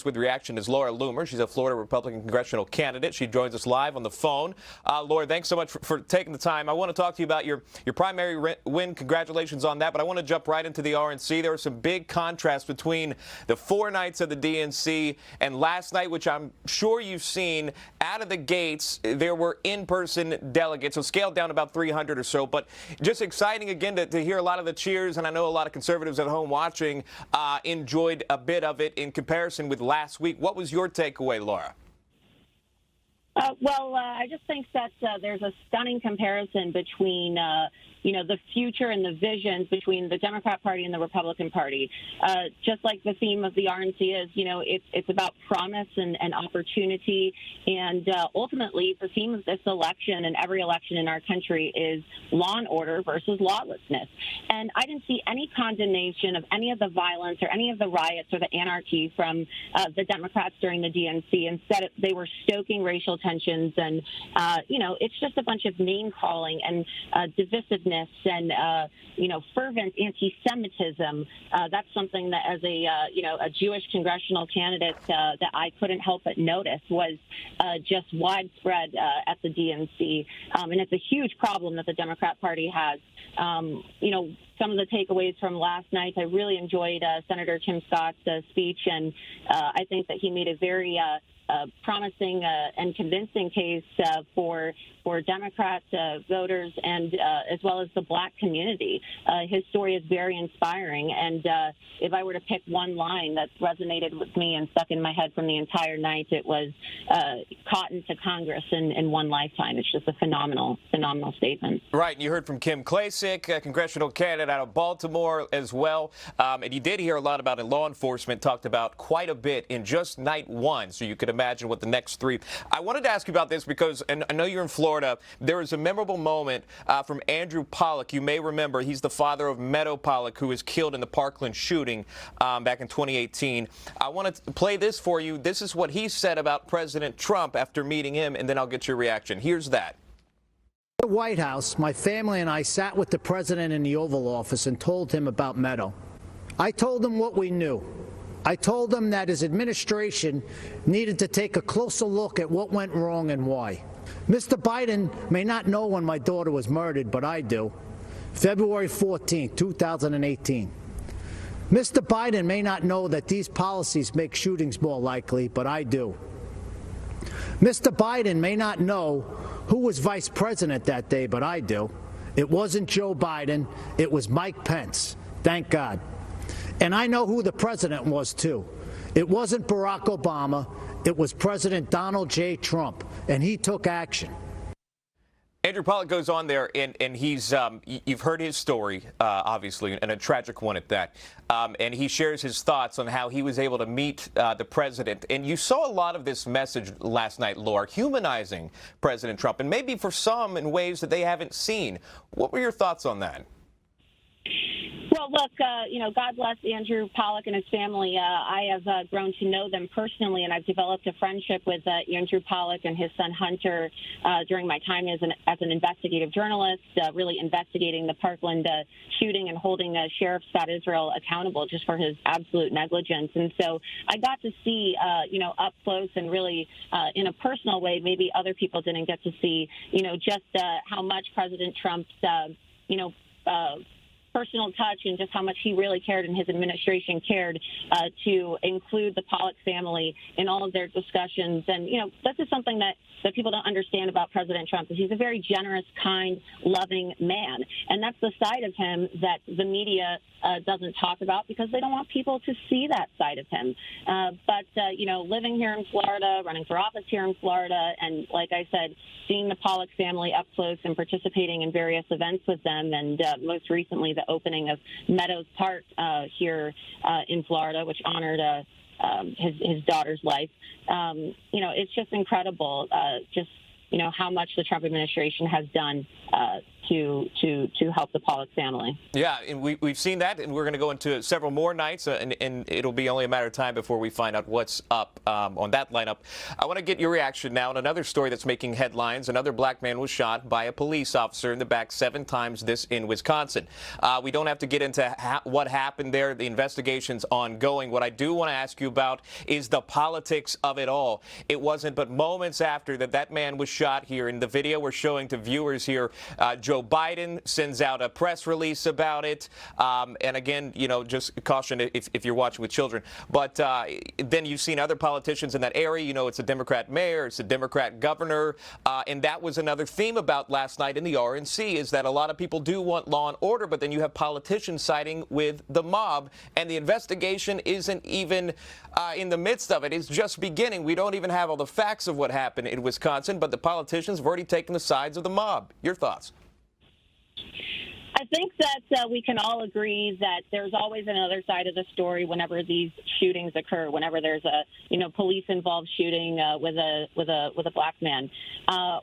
With reaction is Laura Loomer. She's a Florida Republican congressional candidate. She joins us live on the phone. Laura, thanks so much for taking the time. I want to talk to you about your primary win. Congratulations on that. But I want to jump right into the RNC. There was some big contrast between the 4 nights of the DNC and last night, which I'm sure you've seen. Out of the gates, there were in-person delegates, so scaled down about 300 or so. But just exciting again to hear a lot of the cheers. And I know a lot of conservatives at home watching enjoyed a bit of it in comparison with last week. What was your takeaway, Laura? I just think that there's a stunning comparison between, the future and the visions between the Democrat Party and the Republican Party. Just like the theme of the RNC is, it's about promise and opportunity. And ultimately, the theme of this election and every election in our country is law and order versus lawlessness. And I didn't see any condemnation of any of the violence or any of the riots or the anarchy from the Democrats during the DNC. Instead, they were stoking racial tensions. And, it's just a bunch of name-calling and divisiveness and, fervent anti-Semitism. That's something that as a Jewish congressional candidate that I couldn't help but notice was just widespread at the DNC. And it's a huge problem that the Democrat Party has. Some of the takeaways from last night, I really enjoyed Senator Tim Scott's speech, and I think that he made a very promising and convincing case for Democrat voters and as well as the Black community. His story is very inspiring, and if I were to pick one line that resonated with me and stuck in my head from the entire night, it was cotton to Congress in one lifetime. It's just a phenomenal statement. Right, and you heard from Kim Klacik, a congressional candidate out of Baltimore as well, and you did hear a lot about it. Law enforcement talked about quite a bit in just night one, so you could imagine what the next 3. I wanted to ask you about this because, and I know you're in Florida, there was a memorable moment from Andrew Pollack. You may remember he's the father of Meadow Pollack, who was killed in the Parkland shooting back in 2018. I want to play this for you. This is what he said about President Trump after meeting him, and then I'll get your reaction. Here's that. At the White House, my family and I sat with the president in the Oval Office and told him about Meadow. I told him what we knew. I told him that his administration needed to take a closer look at what went wrong and why. Mr. Biden may not know when my daughter was murdered, but I do. February 14, 2018. Mr. Biden may not know that these policies make shootings more likely, but I do. Mr. Biden may not know who was vice president that day, but I do. It wasn't Joe Biden. It was Mike Pence. Thank God. And I know who the president was, too. It wasn't Barack Obama. It was President Donald J. Trump, and he took action. Andrew Pollack goes on there, and he's, you've heard his story, obviously, and a tragic one at that. And he shares his thoughts on how he was able to meet the president. And you saw a lot of this message last night, Laura, humanizing President Trump, and maybe for some in ways that they haven't seen. What were your thoughts on that? Well, look, God bless Andrew Pollack and his family. I have grown to know them personally, and I've developed a friendship with Andrew Pollack and his son Hunter during my time as an investigative journalist, really investigating the Parkland shooting and holding Sheriff Scott Israel accountable just for his absolute negligence. And so I got to see, up close and really in a personal way, maybe other people didn't get to see, just how much President Trump's, personal touch and just how much he really cared and his administration cared to include the Pollack family in all of their discussions. And, this is something that people don't understand about President Trump is he's a very generous, kind, loving man. And that's the side of him that the media doesn't talk about because they don't want people to see that side of him. But living here in Florida, running for office here in Florida, and like I said, seeing the Pollack family up close and participating in various events with them, and most recently the opening of Meadows Park here in Florida, which honored his daughter's life. It's just incredible, how much the Trump administration has done to help the Pollack family. Yeah, and we've seen that, and we're going to go into several more nights, and it'll be only a matter of time before we find out what's up on that lineup. I want to get your reaction now on another story that's making headlines. Another black man was shot by a police officer in the back 7 times, this in Wisconsin. We don't have to get into what happened there. The investigation's ongoing. What I do want to ask you about is the politics of it all. It wasn't but moments after that man was shot here. In the video we're showing to viewers here, Joe Biden sends out a press release about it. And again, you know, just caution if you're watching with children. But then you've seen other politicians in that area. You know, it's a Democrat mayor, it's a Democrat governor. And that was another theme about last night in the RNC, is that a lot of people do want law and order, but then you have politicians siding with the mob. And the investigation isn't even in the midst of it. It's just beginning. We don't even have all the facts of what happened in Wisconsin, but the politicians have already taken the sides of the mob. Your thoughts? I think that we can all agree that there's always another side of the story whenever these shootings occur. Whenever there's a police-involved shooting with a black man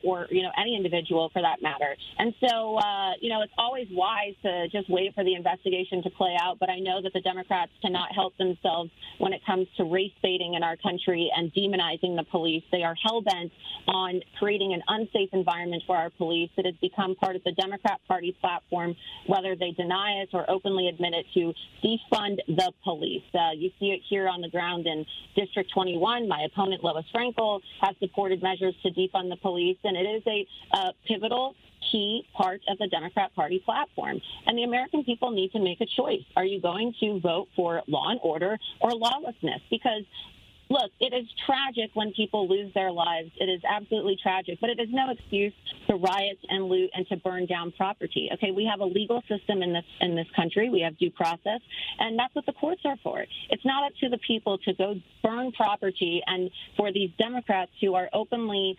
or any individual for that matter. And so it's always wise to just wait for the investigation to play out. But I know that the Democrats cannot help themselves when it comes to race baiting in our country and demonizing the police. They are hell-bent on creating an unsafe environment for our police. It has become part of the Democrat Party platform, whether they deny it or openly admit it, to defund the police. You see it here on the ground in District 21. My opponent, Lois Frankel, has supported measures to defund the police, and it is a pivotal, key part of the Democrat Party platform. And the American people need to make a choice. Are you going to vote for law and order or lawlessness? Because look, it is tragic when people lose their lives. It is absolutely tragic, but it is no excuse to riot and loot and to burn down property. Okay, we have a legal system in this country. We have due process, and that's what the courts are for. It's not up to the people to go burn property, and for these Democrats who are openly,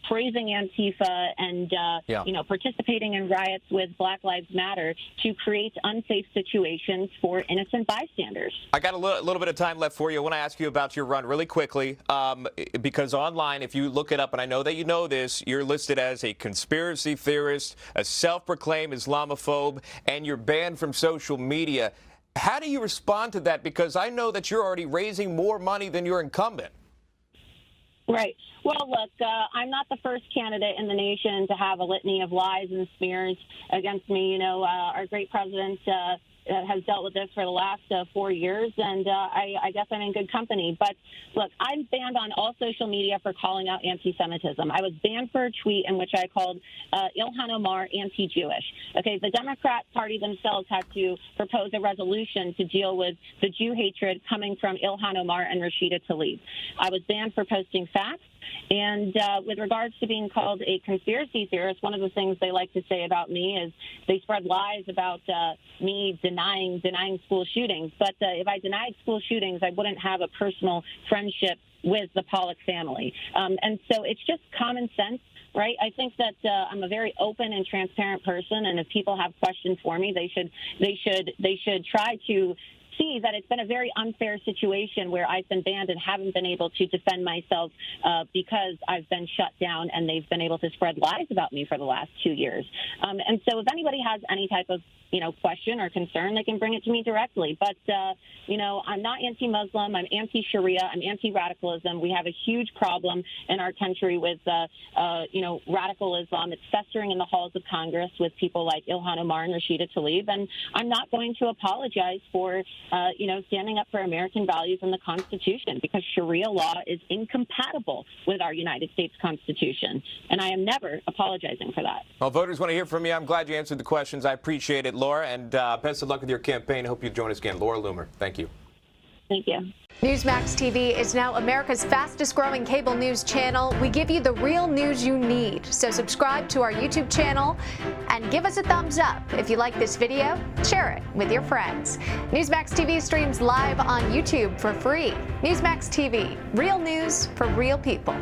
praising Antifa and, participating in riots with Black Lives Matter to create unsafe situations for innocent bystanders. I got a little bit of time left for you. I want to ask you about your run really quickly, because online, if you look it up, and I know that you know this, you're listed as a conspiracy theorist, a self-proclaimed Islamophobe, and you're banned from social media. How do you respond to that? Because I know that you're already raising more money than your incumbent. Right. Well, look, I'm not the first candidate in the nation to have a litany of lies and smears against me. Our great president has dealt with this for the last 4 years, and I guess I'm in good company. But look, I'm banned on all social media for calling out anti-Semitism. I was banned for a tweet in which I called Ilhan Omar anti-Jewish. Okay, the Democrat Party themselves had to propose a resolution to deal with the Jew hatred coming from Ilhan Omar and Rashida Tlaib. I was banned for posting facts. And with regards to being called a conspiracy theorist, one of the things they like to say about me is they spread lies about me denying school shootings. But if I denied school shootings, I wouldn't have a personal friendship with the Pollack family. And so it's just common sense. Right. I think that I'm a very open and transparent person, and if people have questions for me, they should try to see that it's been a very unfair situation where I've been banned and haven't been able to defend myself because I've been shut down and they've been able to spread lies about me for the last 2 years. And so if anybody has any type of question or concern, they can bring it to me directly. But, I'm not anti-Muslim. I'm anti-Sharia. I'm anti-radicalism. We have a huge problem in our country with, radical Islam. It's festering in the halls of Congress with people like Ilhan Omar and Rashida Tlaib. And I'm not going to apologize for, standing up for American values and the Constitution, because Sharia law is incompatible with our United States Constitution. And I am never apologizing for that. Well, voters want to hear from you. I'm glad you answered the questions. I appreciate it, Laura, and best of luck with your campaign. I hope you join us again. Laura Loomer, thank you. Thank you. Newsmax TV is now America's fastest growing cable news channel. We give you the real news you need. So subscribe to our YouTube channel and give us a thumbs up. If you like this video, share it with your friends. Newsmax TV streams live on YouTube for free. Newsmax TV, real news for real people.